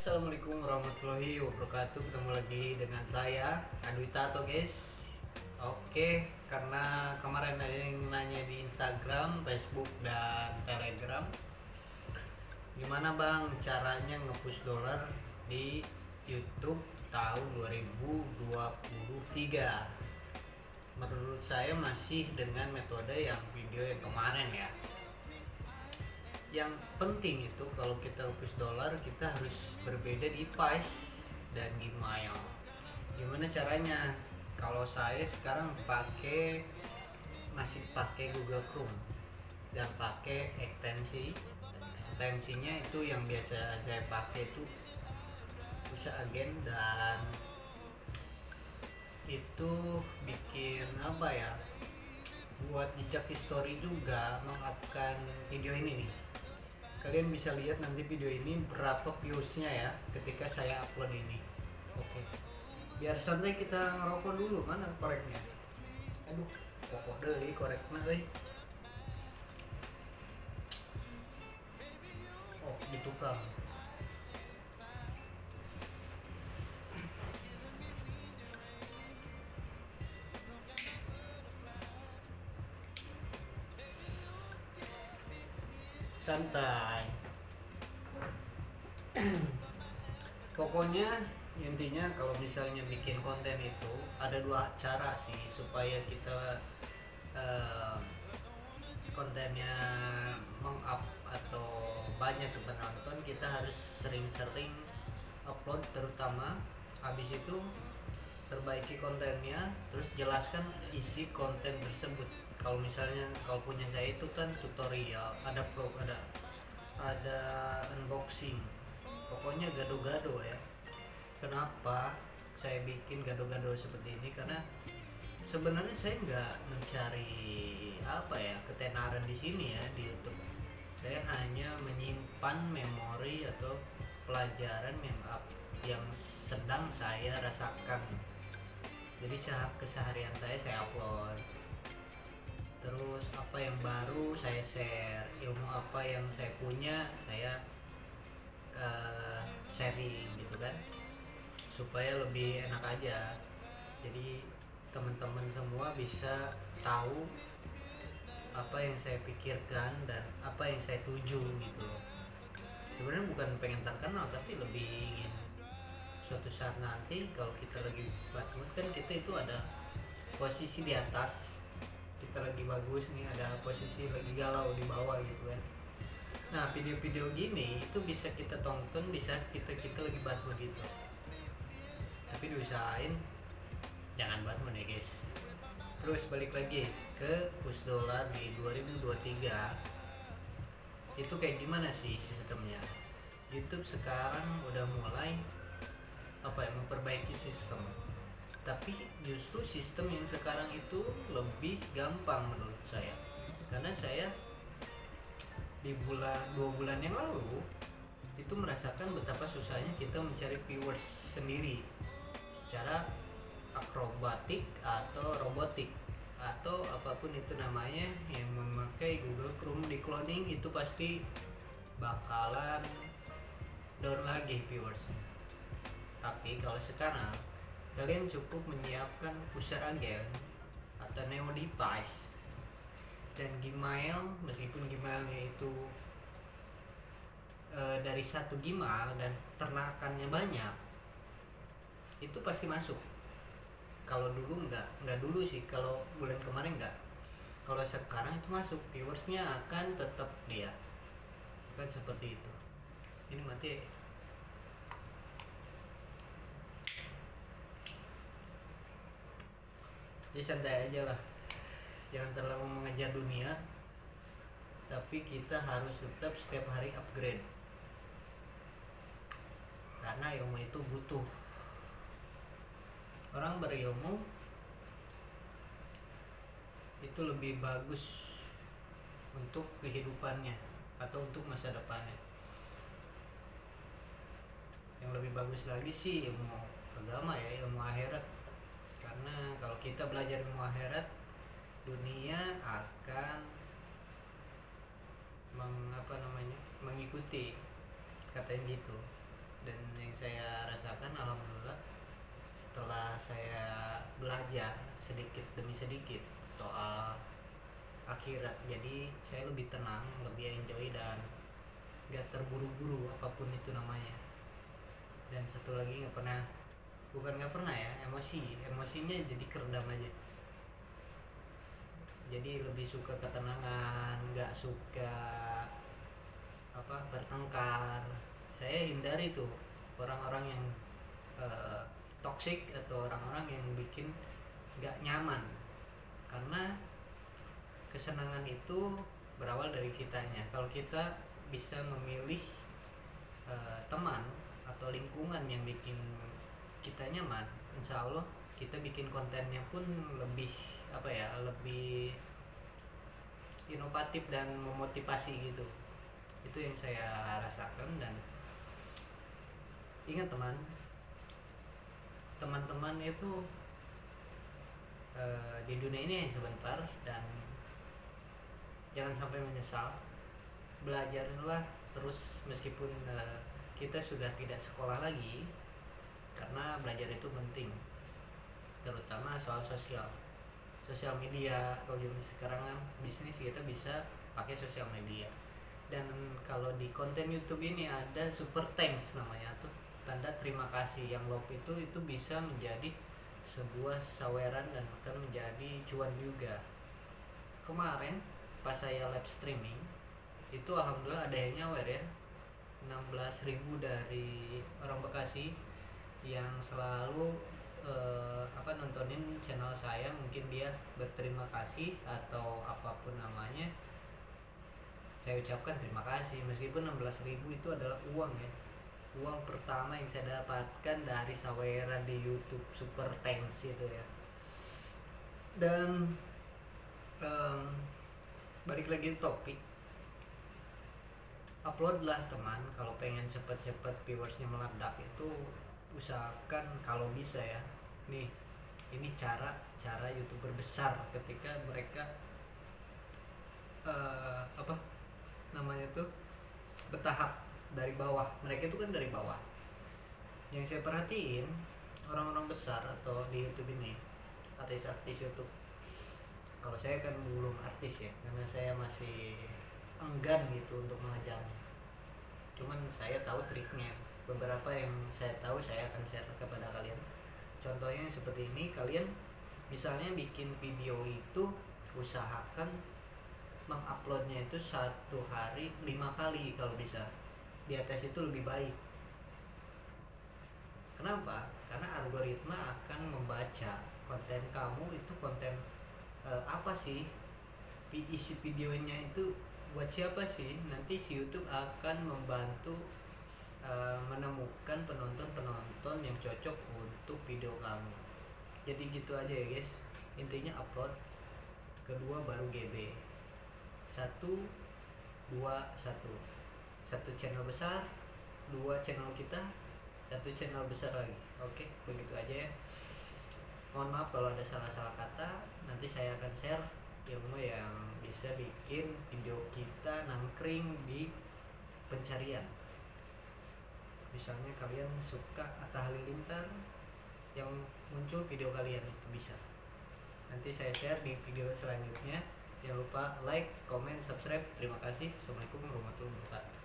Assalamualaikum warahmatullahi wabarakatuh. Ketemu lagi dengan saya Adwita atau guys. Oke, karena kemarin ada yang nanya di Instagram, Facebook dan Telegram, gimana bang caranya nge-push dolar di YouTube tahun 2023? Menurut saya masih dengan metode yang video yang kemarin ya. Yang penting itu kalau kita push dolar, kita harus berbeda di Pice dan Gmail. Gimana caranya? Kalau saya sekarang masih pakai Google Chrome dan pakai ekstensinya itu yang biasa saya pakai itu Push Agent, dan itu bikin apa ya, buat jejak history juga mengupkan video ini nih. Kalian bisa lihat nanti video ini berapa viewsnya ya ketika saya upload ini. Oke, biar santai kita ngerokok dulu. Mana koreknya? Aduh, pokok deh koreknya deh. Oh gitu kang. Santai. Pokoknya intinya kalau misalnya bikin konten itu ada dua cara sih supaya kita kontennya meng-up atau banyak penonton. Kita harus sering-sering upload, terutama habis itu perbaiki kontennya, terus jelaskan isi konten tersebut. Kalau misalnya kalau punya saya itu kan tutorial, ada vlog, ada unboxing, pokoknya gado-gado ya. Kenapa saya bikin gado-gado seperti ini? Karena sebenarnya saya nggak mencari apa ya ketenaran di sini ya di YouTube. Saya hanya menyimpan memori atau pelajaran yang sedang saya rasakan. Jadi keseharian saya upload. Terus apa yang baru saya share, ilmu apa yang saya punya saya sharing gitu kan, supaya lebih enak aja. Jadi teman-teman semua bisa tahu apa yang saya pikirkan dan apa yang saya tuju gitu. Sebenarnya bukan pengen terkenal, tapi lebih ingin suatu saat nanti kalau kita lagi bad mood kan, kita itu ada posisi di atas, kita lagi bagus nih, ada posisi lagi galau di bawah gitu kan. Nah, video-video gini itu bisa kita tonton di saat kita lagi bad mood gitu. Tapi diusahain jangan bad mood ya guys. Terus balik lagi ke push dolar di 2023, itu kayak gimana sih sistemnya? YouTube sekarang udah mulai memperbaiki sistem, tapi justru sistem yang sekarang itu lebih gampang menurut saya. Karena saya di 2 bulan yang lalu itu merasakan betapa susahnya kita mencari viewers sendiri secara akrobatik atau robotik atau apapun itu namanya, yang memakai Google Chrome di cloning itu pasti bakalan down lagi viewersnya. Tapi kalau sekarang kalian cukup menyiapkan Pusher Agent atau Neo Device dan Gmail, meskipun Gmailnya itu dari satu Gmail dan ternakannya banyak, itu pasti masuk. Kalau dulu nggak dulu sih, kalau bulan kemarin nggak. Kalau sekarang itu masuk, viewersnya akan tetap dia, kan seperti itu. Ini mati. Jadi santai aja lah, jangan terlalu mengejar dunia, tapi kita harus tetap setiap hari upgrade, karena ilmu itu butuh. Orang berilmu itu lebih bagus untuk kehidupannya atau untuk masa depannya. Yang lebih bagus lagi sih ilmu agama ya, ilmu akhirat. Karena kalau kita belajar ilmu akhirat, dunia akan mengikuti, katanya gitu. Dan yang saya rasakan alhamdulillah setelah saya belajar sedikit demi sedikit soal akhirat, jadi saya lebih tenang, lebih enjoy, dan gak terburu-buru apapun itu namanya. Dan satu lagi nggak pernah ya, emosinya jadi keredam aja. Jadi lebih suka ketenangan, nggak suka bertengkar. Saya hindari tuh orang-orang yang toxic atau orang-orang yang bikin nggak nyaman, karena kesenangan itu berawal dari kitanya. Kalau kita bisa memilih teman atau lingkungan yang bikin kita nyaman, insya Allah kita bikin kontennya pun lebih lebih inovatif dan memotivasi gitu. Itu yang saya rasakan. Dan ingat teman-teman itu di dunia ini yang sebentar, dan jangan sampai menyesal. Belajarlah terus meskipun kita sudah tidak sekolah lagi, karena belajar itu penting, terutama soal sosial media. Kalau zaman sekarang kan bisnis kita bisa pakai sosial media. Dan kalau di konten YouTube ini ada super thanks namanya, tuh tanda terima kasih. Yang love itu bisa menjadi sebuah saweran dan akan menjadi cuan juga. Kemarin pas saya live streaming itu alhamdulillah ada yang nyawer ya, 16.000 dari orang Bekasi yang selalu nontonin channel saya. Mungkin dia berterima kasih atau apapun namanya, saya ucapkan terima kasih. Meskipun 16.000 itu adalah uang ya, uang pertama yang saya dapatkan dari saweran di YouTube super thanks itu ya. Dan balik lagi topik, uploadlah teman. Kalau pengen cepet-cepet viewersnya meledak itu usahakan kalau bisa ya. Nih, ini cara YouTuber besar ketika mereka bertahap dari bawah. Mereka itu kan dari bawah. Yang saya perhatiin orang-orang besar atau di YouTube ini, artis-artis YouTube. Kalau saya kan belum artis ya, karena saya masih enggan gitu untuk mengejarnya. Cuman saya tahu triknya. Beberapa yang saya tahu saya akan share kepada kalian. Contohnya seperti ini, kalian misalnya bikin video itu usahakan menguploadnya itu 1 hari 5 kali kalau bisa. Di atas itu lebih baik. Kenapa? Karena algoritma akan membaca konten kamu itu konten apa sih, isi videonya itu buat siapa sih. Nanti si YouTube akan membantu menemukan penonton yang cocok untuk video kamu. Jadi gitu aja ya guys, intinya upload, kedua baru GB, 1, 2, 1 channel besar, 2 channel kita, 1 channel besar lagi. Oke, begitu aja ya. Mohon maaf kalau ada salah-salah kata. Nanti saya akan share ilmu yang bisa bikin video kita nangkring di pencarian. Misalnya kalian suka Atta Halilintar, yang muncul video kalian itu bisa. Nanti saya share di video selanjutnya. Jangan lupa like, comment, subscribe. Terima kasih. Assalamualaikum warahmatullahi wabarakatuh.